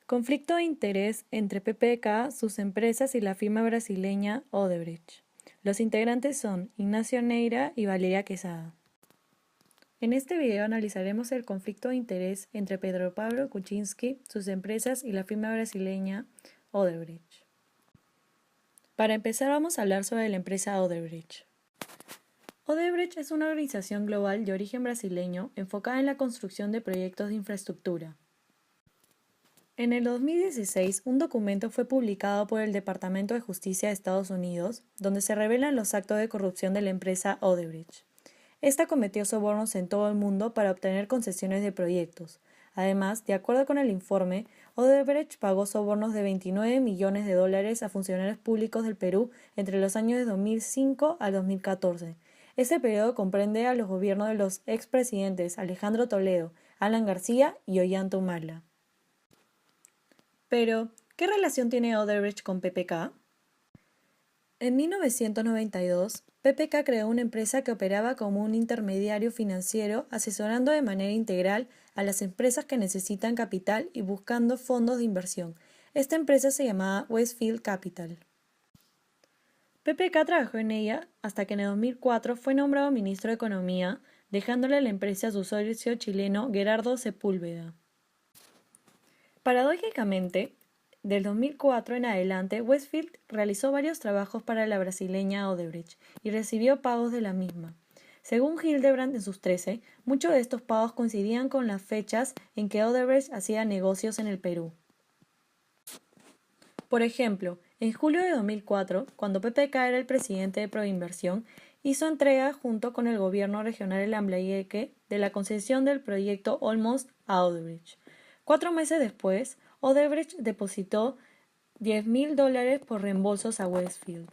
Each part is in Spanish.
Conflicto de interés entre PPK, sus empresas y la firma brasileña Odebrecht. Los integrantes son Ignacio Neira y Valeria Quesada. En este video analizaremos el conflicto de interés entre Pedro Pablo Kuczynski, sus empresas y la firma brasileña Odebrecht. Para empezar vamos a hablar sobre la empresa Odebrecht. Odebrecht es una organización global de origen brasileño enfocada en la construcción de proyectos de infraestructura. En el 2016, un documento fue publicado por el Departamento de Justicia de Estados Unidos, donde se revelan los actos de corrupción de la empresa Odebrecht. Esta cometió sobornos en todo el mundo para obtener concesiones de proyectos. Además, de acuerdo con el informe, Odebrecht pagó sobornos de $29 millones a funcionarios públicos del Perú entre los años de 2005 al 2014. Este periodo comprende a los gobiernos de los expresidentes Alejandro Toledo, Alan García y Ollanta Humala. Pero, ¿qué relación tiene Odebrecht con PPK? En 1992, PPK creó una empresa que operaba como un intermediario financiero, asesorando de manera integral a las empresas que necesitan capital y buscando fondos de inversión. Esta empresa se llamaba Westfield Capital. PPK trabajó en ella hasta que en el 2004 fue nombrado ministro de Economía, dejándole la empresa a su socio chileno Gerardo Sepúlveda. Paradójicamente, del 2004 en adelante, Westfield realizó varios trabajos para la brasileña Odebrecht y recibió pagos de la misma. Según Hildebrand en sus 13, muchos de estos pagos coincidían con las fechas en que Odebrecht hacía negocios en el Perú. Por ejemplo, en julio de 2004, cuando PPK era el presidente de Proinversión, hizo entrega junto con el gobierno regional de Lambayeque de la concesión del proyecto Olmos a Odebrecht. 4 meses después, Odebrecht depositó $10.000 por reembolsos a Westfield.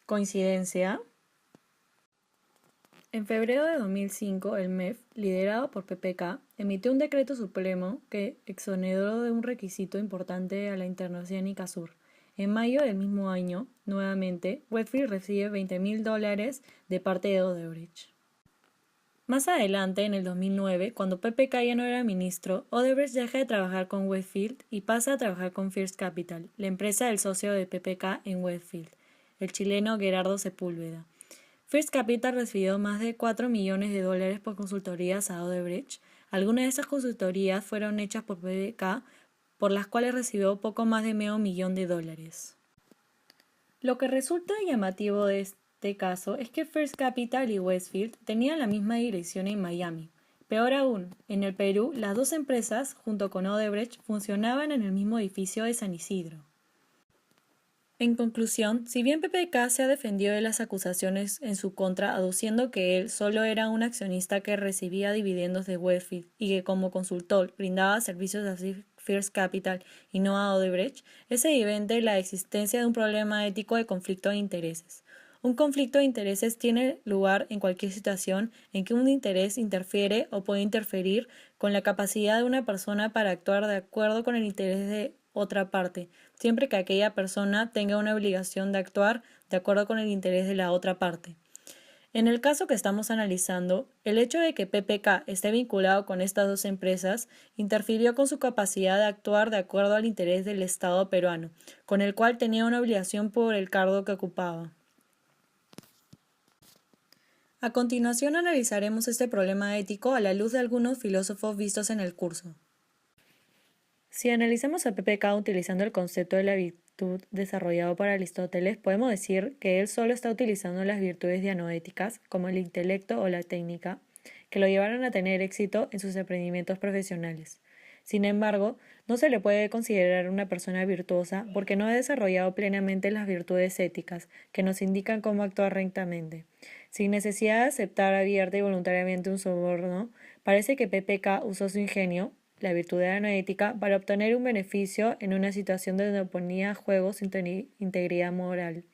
¿Coincidencia? En febrero de 2005, el MEF, liderado por PPK, emitió un decreto supremo que exoneró de un requisito importante a la Internacional Icasur. En mayo del mismo año, nuevamente, Westfield recibe $20.000 de parte de Odebrecht. Más adelante, en el 2009, cuando PPK ya no era ministro, Odebrecht deja de trabajar con Westfield y pasa a trabajar con First Capital, la empresa del socio de PPK en Westfield, el chileno Gerardo Sepúlveda. First Capital recibió más de $4 millones por consultorías a Odebrecht. Algunas de esas consultorías fueron hechas por PPK, por las cuales recibió poco más de $500,000. Lo que resulta llamativo de este caso es que First Capital y Westfield tenían la misma dirección en Miami. Peor aún, en el Perú, las dos empresas, junto con Odebrecht, funcionaban en el mismo edificio de San Isidro. En conclusión, si bien PPK se ha defendido de las acusaciones en su contra, aduciendo que él solo era un accionista que recibía dividendos de Westfield y que como consultor brindaba servicios a First Capital y no a Odebrecht, es evidente la existencia de un problema ético de conflicto de intereses. Un conflicto de intereses tiene lugar en cualquier situación en que un interés interfiere o puede interferir con la capacidad de una persona para actuar de acuerdo con el interés de otra parte, siempre que aquella persona tenga una obligación de actuar de acuerdo con el interés de la otra parte. En el caso que estamos analizando, el hecho de que PPK esté vinculado con estas dos empresas interfirió con su capacidad de actuar de acuerdo al interés del Estado peruano, con el cual tenía una obligación por el cargo que ocupaba. A continuación analizaremos este problema ético a la luz de algunos filósofos vistos en el curso. Si analizamos a PPK utilizando el concepto de la virtud desarrollado por Aristóteles, podemos decir que él solo está utilizando las virtudes dianoéticas, como el intelecto o la técnica, que lo llevaron a tener éxito en sus emprendimientos profesionales. Sin embargo, no se le puede considerar una persona virtuosa porque no ha desarrollado plenamente las virtudes éticas, que nos indican cómo actuar rectamente. Sin necesidad de aceptar abierta y voluntariamente un soborno, parece que PPK usó su ingenio, la virtud de la no ética, para obtener un beneficio en una situación donde ponía a juego su integridad moral,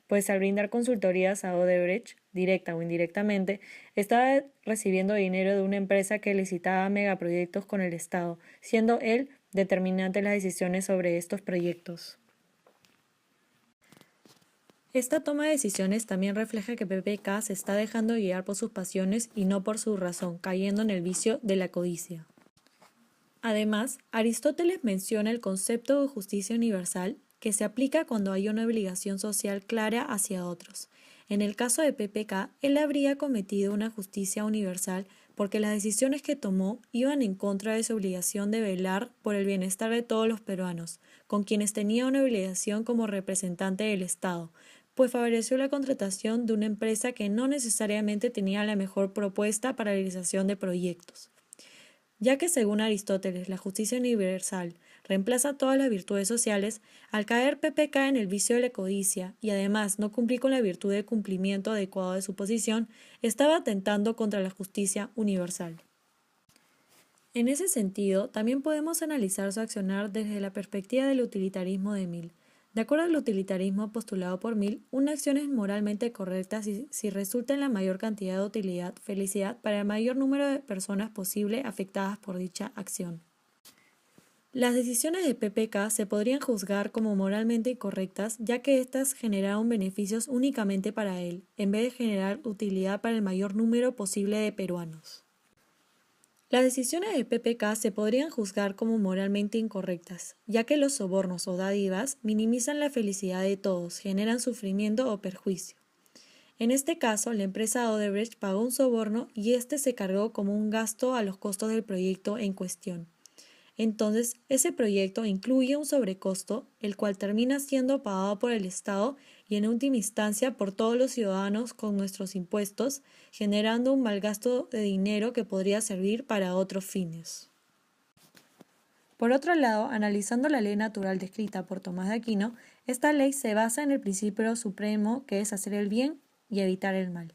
pues al brindar consultorías a Odebrecht, directa o indirectamente, estaba recibiendo dinero de una empresa que licitaba megaproyectos con el Estado, siendo él determinante en las decisiones sobre estos proyectos. Esta toma de decisiones también refleja que PPK se está dejando guiar por sus pasiones y no por su razón, cayendo en el vicio de la codicia. Además, Aristóteles menciona el concepto de justicia universal que se aplica cuando hay una obligación social clara hacia otros. En el caso de PPK, él habría cometido una justicia universal porque las decisiones que tomó iban en contra de su obligación de velar por el bienestar de todos los peruanos, con quienes tenía una obligación como representante del Estado, pues favoreció la contratación de una empresa que no necesariamente tenía la mejor propuesta para la realización de proyectos. Ya que según Aristóteles la justicia universal reemplaza todas las virtudes sociales, al caer Pepe cae en el vicio de la codicia y además no cumplir con la virtud del cumplimiento adecuado de su posición, estaba atentando contra la justicia universal. En ese sentido, también podemos analizar su accionar desde la perspectiva del utilitarismo de Mill. De acuerdo al utilitarismo postulado por Mill, una acción es moralmente correcta si resulta en la mayor cantidad de utilidad, felicidad para el mayor número de personas posible afectadas por dicha acción. Las decisiones de PPK se podrían juzgar como moralmente incorrectas, ya que éstas generaron beneficios únicamente para él, en vez de generar utilidad para el mayor número posible de peruanos. Las decisiones de PPK se podrían juzgar como moralmente incorrectas, ya que los sobornos o dádivas minimizan la felicidad de todos, generan sufrimiento o perjuicio. En este caso, la empresa Odebrecht pagó un soborno y éste se cargó como un gasto a los costos del proyecto en cuestión. Entonces, ese proyecto incluye un sobrecosto, el cual termina siendo pagado por el Estado y en última instancia por todos los ciudadanos con nuestros impuestos, generando un mal gasto de dinero que podría servir para otros fines. Por otro lado, analizando la ley natural descrita por Tomás de Aquino, esta ley se basa en el principio supremo que es hacer el bien y evitar el mal.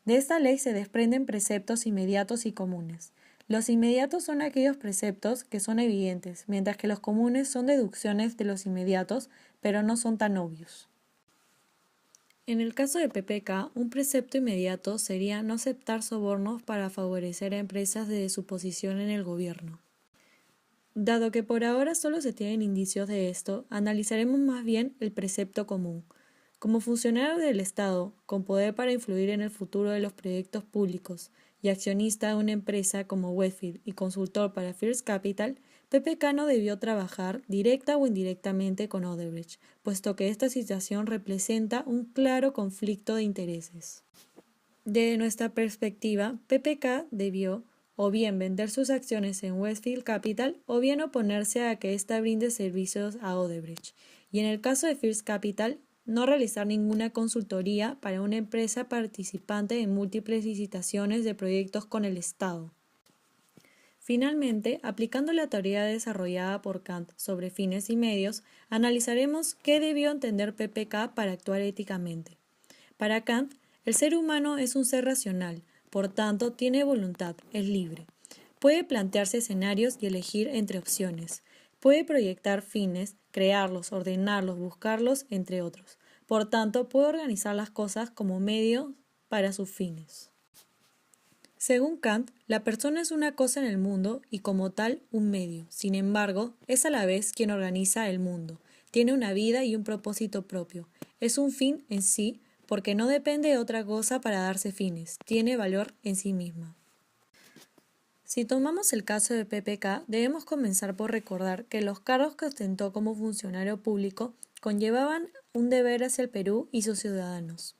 De esta ley se desprenden preceptos inmediatos y comunes. Los inmediatos son aquellos preceptos que son evidentes, mientras que los comunes son deducciones de los inmediatos, pero no son tan obvios. En el caso de PPK, un precepto inmediato sería no aceptar sobornos para favorecer a empresas desde su posición en el gobierno. Dado que por ahora solo se tienen indicios de esto, analizaremos más bien el precepto común. Como funcionario del Estado, con poder para influir en el futuro de los proyectos públicos y accionista de una empresa como Westfield y consultor para First Capital, PPK no debió trabajar directa o indirectamente con Odebrecht, puesto que esta situación representa un claro conflicto de intereses. Desde nuestra perspectiva, PPK debió o bien vender sus acciones en Westfield Capital o bien oponerse a que ésta brinde servicios a Odebrecht. Y en el caso de First Capital, no realizar ninguna consultoría para una empresa participante en múltiples licitaciones de proyectos con el Estado. Finalmente, aplicando la teoría desarrollada por Kant sobre fines y medios, analizaremos qué debió entender PPK para actuar éticamente. Para Kant, el ser humano es un ser racional, por tanto tiene voluntad, es libre. Puede plantearse escenarios y elegir entre opciones. Puede proyectar fines, crearlos, ordenarlos, buscarlos, entre otros. Por tanto, puede organizar las cosas como medio para sus fines. Según Kant, la persona es una cosa en el mundo y como tal un medio. Sin embargo, es a la vez quien organiza el mundo. Tiene una vida y un propósito propio. Es un fin en sí porque no depende de otra cosa para darse fines. Tiene valor en sí misma. Si tomamos el caso de PPK, debemos comenzar por recordar que los cargos que ostentó como funcionario público conllevaban un deber hacia el Perú y sus ciudadanos.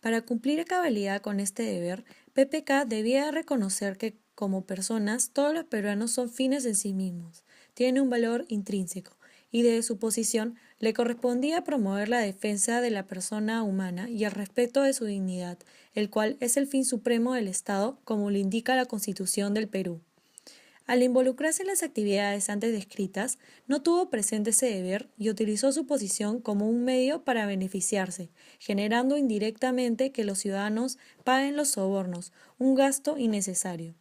Para cumplir a cabalidad con este deber, PPK debía reconocer que, como personas, todos los peruanos son fines en sí mismos, tienen un valor intrínseco, y desde su posición le correspondía promover la defensa de la persona humana y el respeto de su dignidad, el cual es el fin supremo del Estado, como lo indica la Constitución del Perú. Al involucrarse en las actividades antes descritas, no tuvo presente ese deber y utilizó su posición como un medio para beneficiarse, generando indirectamente que los ciudadanos paguen los sobornos, un gasto innecesario.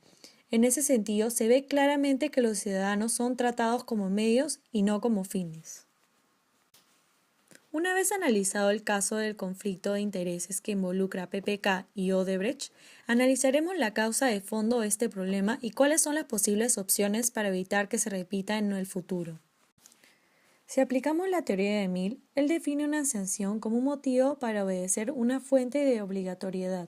En ese sentido, se ve claramente que los ciudadanos son tratados como medios y no como fines. Una vez analizado el caso del conflicto de intereses que involucra a PPK y Odebrecht, analizaremos la causa de fondo de este problema y cuáles son las posibles opciones para evitar que se repita en el futuro. Si aplicamos la teoría de Mill, él define una sanción como un motivo para obedecer una fuente de obligatoriedad.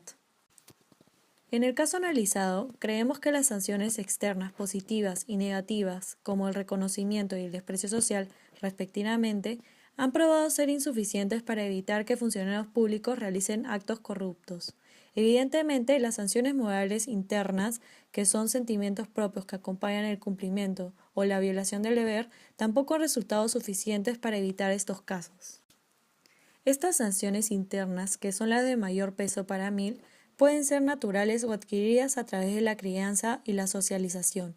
En el caso analizado, creemos que las sanciones externas positivas y negativas, como el reconocimiento y el desprecio social, respectivamente, han probado ser insuficientes para evitar que funcionarios públicos realicen actos corruptos. Evidentemente, las sanciones morales internas, que son sentimientos propios que acompañan el cumplimiento o la violación del deber, tampoco han resultado suficientes para evitar estos casos. Estas sanciones internas, que son las de mayor peso para Mill, pueden ser naturales o adquiridas a través de la crianza y la socialización.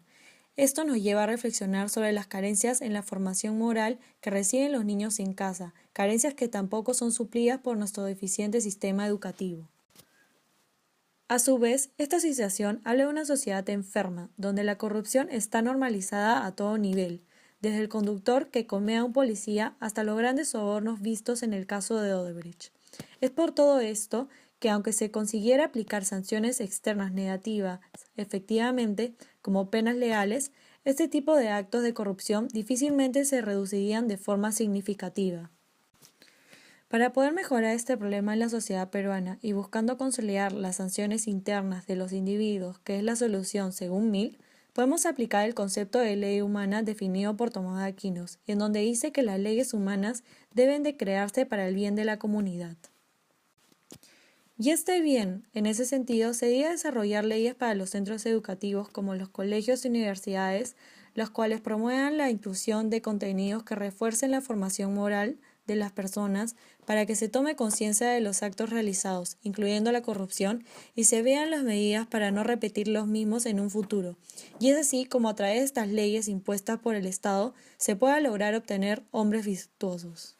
Esto nos lleva a reflexionar sobre las carencias en la formación moral que reciben los niños en casa, carencias que tampoco son suplidas por nuestro deficiente sistema educativo. A su vez, esta situación habla de una sociedad enferma, donde la corrupción está normalizada a todo nivel, desde el conductor que come a un policía hasta los grandes sobornos vistos en el caso de Odebrecht. Es por todo esto que aunque se consiguiera aplicar sanciones externas negativas efectivamente, como penas legales, este tipo de actos de corrupción difícilmente se reducirían de forma significativa. Para poder mejorar este problema en la sociedad peruana y buscando consolidar las sanciones internas de los individuos, que es la solución según Mill, podemos aplicar el concepto de ley humana definido por Tomás de Aquino, en donde dice que las leyes humanas deben de crearse para el bien de la comunidad. Y este bien, en ese sentido, sería desarrollar leyes para los centros educativos como los colegios y universidades, los cuales promuevan la inclusión de contenidos que refuercen la formación moral de las personas para que se tome conciencia de los actos realizados, incluyendo la corrupción, y se vean las medidas para no repetir los mismos en un futuro. Y es así como a través de estas leyes impuestas por el Estado se pueda lograr obtener hombres virtuosos.